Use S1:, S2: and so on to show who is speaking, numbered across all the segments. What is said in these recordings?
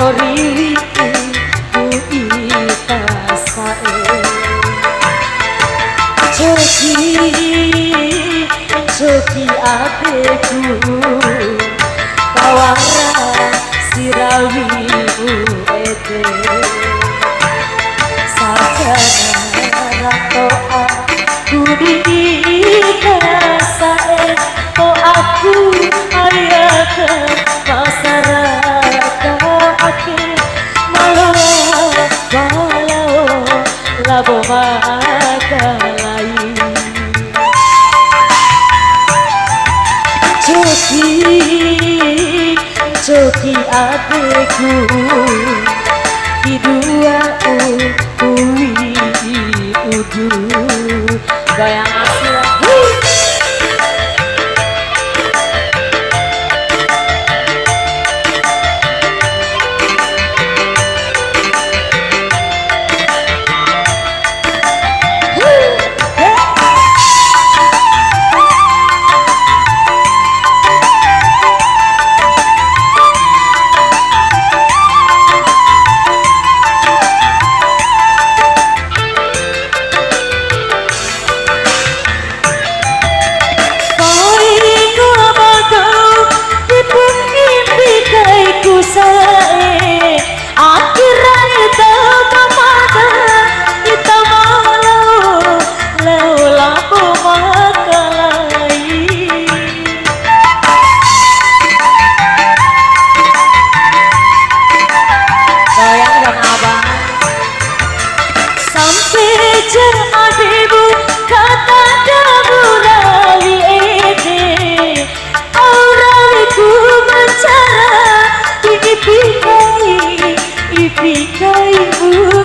S1: hori ku ita sae Joki adekku kawara sirawi ete sajana rato aku dikasae to aku ayat masyarakat ake malau labo makalai Joki adekku di dua uwi udu goyang asli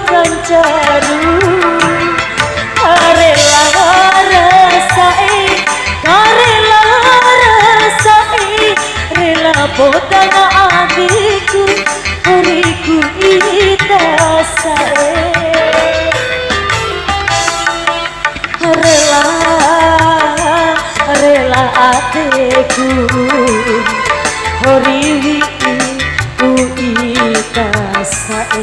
S1: bukan caru Rela rasae Rela bodan adikku horiku ita sae Rela adikku horiku ita sae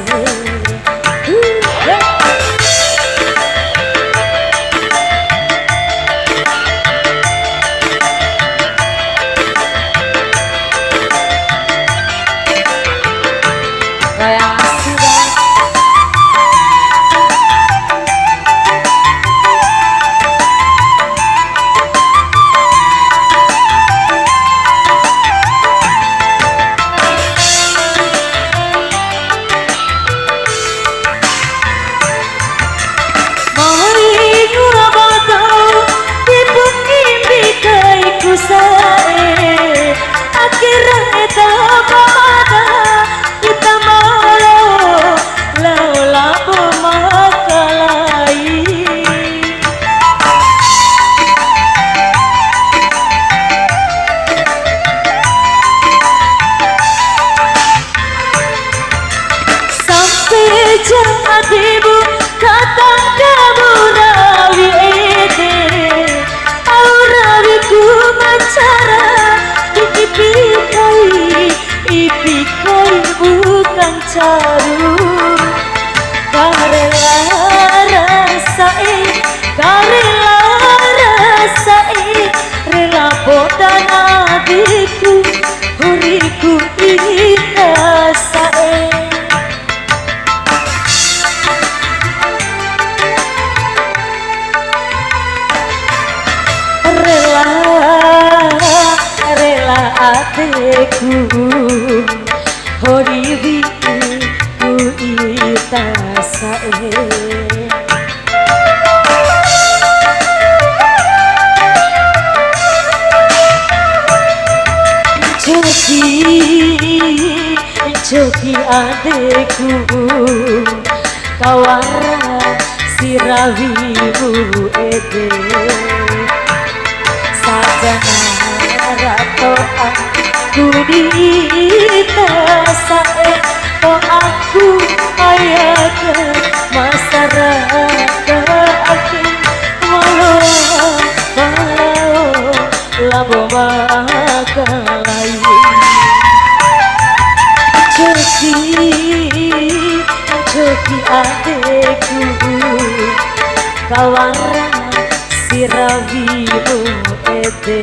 S1: bukan caru Rela rasae Rela bodan adikku horiku ita sae Rela adekku horiku ita sae Joki adekku kawara sirawimu ede sajana rato aku ita sae to aku ayat masyarakat walau labo makalai Joki, Joki adekku, kawaran sirawimu ede.